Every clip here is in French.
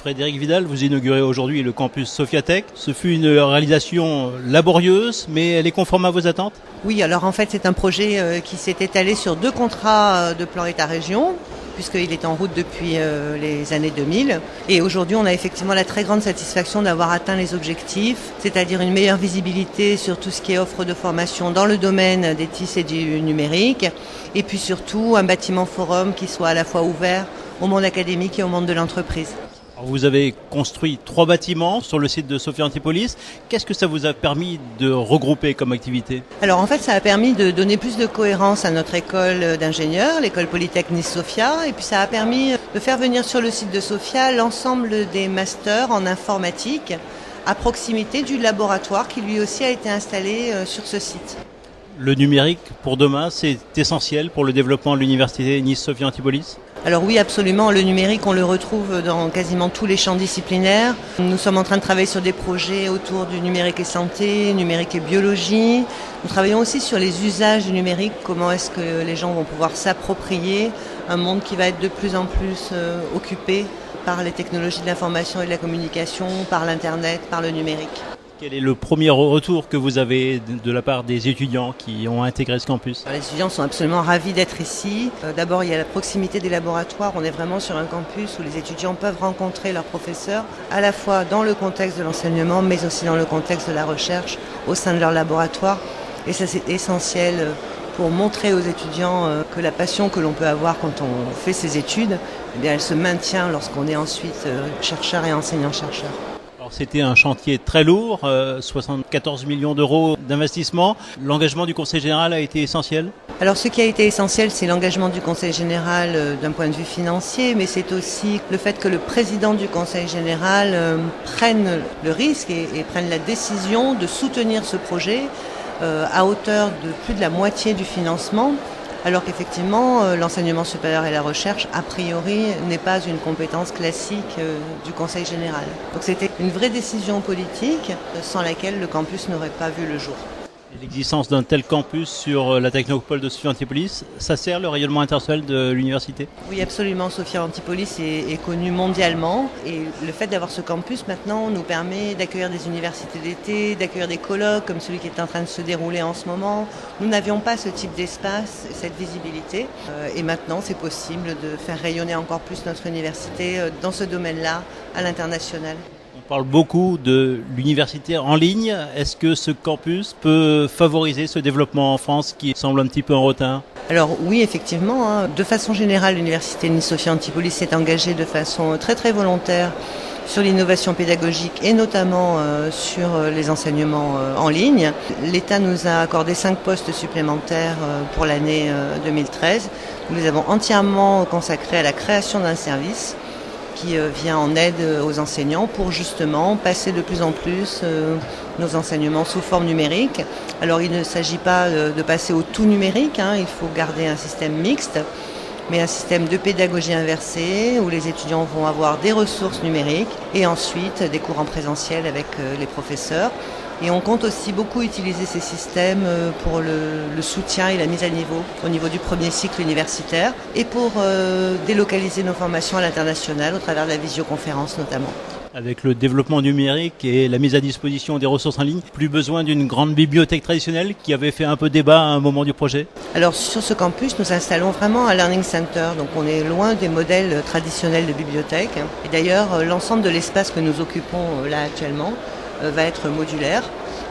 Frédéric Vidal, vous inaugurez aujourd'hui le campus Sophiatech. Ce fut une réalisation laborieuse, mais elle est conforme à vos attentes? Oui, alors en fait c'est un projet qui s'est étalé sur 2 contrats de plan État-région, puisqu'il est en route depuis les années 2000. Et aujourd'hui on a effectivement la très grande satisfaction d'avoir atteint les objectifs, c'est-à-dire une meilleure visibilité sur tout ce qui est offre de formation dans le domaine des TIS et du numérique, et puis surtout un bâtiment forum qui soit à la fois ouvert au monde académique et au monde de l'entreprise. Vous avez construit 3 bâtiments sur le site de Sophia Antipolis. Qu'est-ce que ça vous a permis de regrouper comme activité? Alors en fait ça a permis de donner plus de cohérence à notre école d'ingénieurs, l'école Polytech Nice-Sophia, et puis ça a permis de faire venir sur le site de Sophia l'ensemble des masters en informatique à proximité du laboratoire qui lui aussi a été installé sur ce site. Le numérique pour demain, c'est essentiel pour le développement de l'université Nice-Sophia Antipolis? Alors oui, absolument. Le numérique, on le retrouve dans quasiment tous les champs disciplinaires. Nous sommes en train de travailler sur des projets autour du numérique et santé, numérique et biologie. Nous travaillons aussi sur les usages du numérique, comment est-ce que les gens vont pouvoir s'approprier un monde qui va être de plus en plus occupé par les technologies de l'information et de la communication, par l'Internet, par le numérique. Quel est le premier retour que vous avez de la part des étudiants qui ont intégré ce campus? Les étudiants sont absolument ravis d'être ici. D'abord, il y a la proximité des laboratoires. On est vraiment sur un campus où les étudiants peuvent rencontrer leurs professeurs, à la fois dans le contexte de l'enseignement, mais aussi dans le contexte de la recherche au sein de leur laboratoire. Et ça, c'est essentiel pour montrer aux étudiants que la passion que l'on peut avoir quand on fait ses études, eh bien, elle se maintient lorsqu'on est ensuite chercheur et enseignant-chercheur. C'était un chantier très lourd, 74 millions d'euros d'investissement. L'engagement du Conseil général a été essentiel? Alors ce qui a été essentiel, c'est l'engagement du Conseil général d'un point de vue financier, mais c'est aussi le fait que le président du Conseil général prenne le risque et prenne la décision de soutenir ce projet à hauteur de plus de la moitié du financement. Alors qu'effectivement, l'enseignement supérieur et la recherche, a priori, n'est pas une compétence classique du Conseil général. Donc c'était une vraie décision politique sans laquelle le campus n'aurait pas vu le jour. L'existence d'un tel campus sur la technopole de Sophia Antipolis, ça sert le rayonnement international de l'université? Oui, absolument. Sophia Antipolis est connue mondialement et le fait d'avoir ce campus maintenant nous permet d'accueillir des universités d'été, d'accueillir des colloques comme celui qui est en train de se dérouler en ce moment. Nous n'avions pas ce type d'espace, cette visibilité et maintenant c'est possible de faire rayonner encore plus notre université dans ce domaine-là à l'international. On parle beaucoup de l'université en ligne. Est-ce que ce campus peut favoriser ce développement en France qui semble un petit peu en retard? Alors oui, effectivement. De façon générale, l'université Nice-Sophia Antipolis s'est engagée de façon très très volontaire sur l'innovation pédagogique et notamment sur les enseignements en ligne. L'État nous a accordé 5 postes supplémentaires pour l'année 2013. Nous les avons entièrement consacrés à la création d'un service qui vient en aide aux enseignants pour justement passer de plus en plus nos enseignements sous forme numérique. Alors il ne s'agit pas de passer au tout numérique, il faut garder un système mixte, mais un système de pédagogie inversée où les étudiants vont avoir des ressources numériques et ensuite des cours en présentiel avec les professeurs. Et on compte aussi beaucoup utiliser ces systèmes pour le soutien et la mise à niveau au niveau du premier cycle universitaire et pour délocaliser nos formations à l'international au travers de la visioconférence notamment. Avec le développement numérique et la mise à disposition des ressources en ligne, plus besoin d'une grande bibliothèque traditionnelle qui avait fait un peu débat à un moment du projet? Alors sur ce campus, nous installons vraiment un learning center, donc on est loin des modèles traditionnels de bibliothèque. Et d'ailleurs, l'ensemble de l'espace que nous occupons là actuellement va être modulaire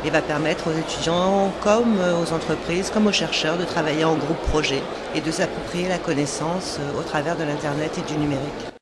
et va permettre aux étudiants comme aux entreprises, comme aux chercheurs de travailler en groupe projet et de s'approprier la connaissance au travers de l'Internet et du numérique.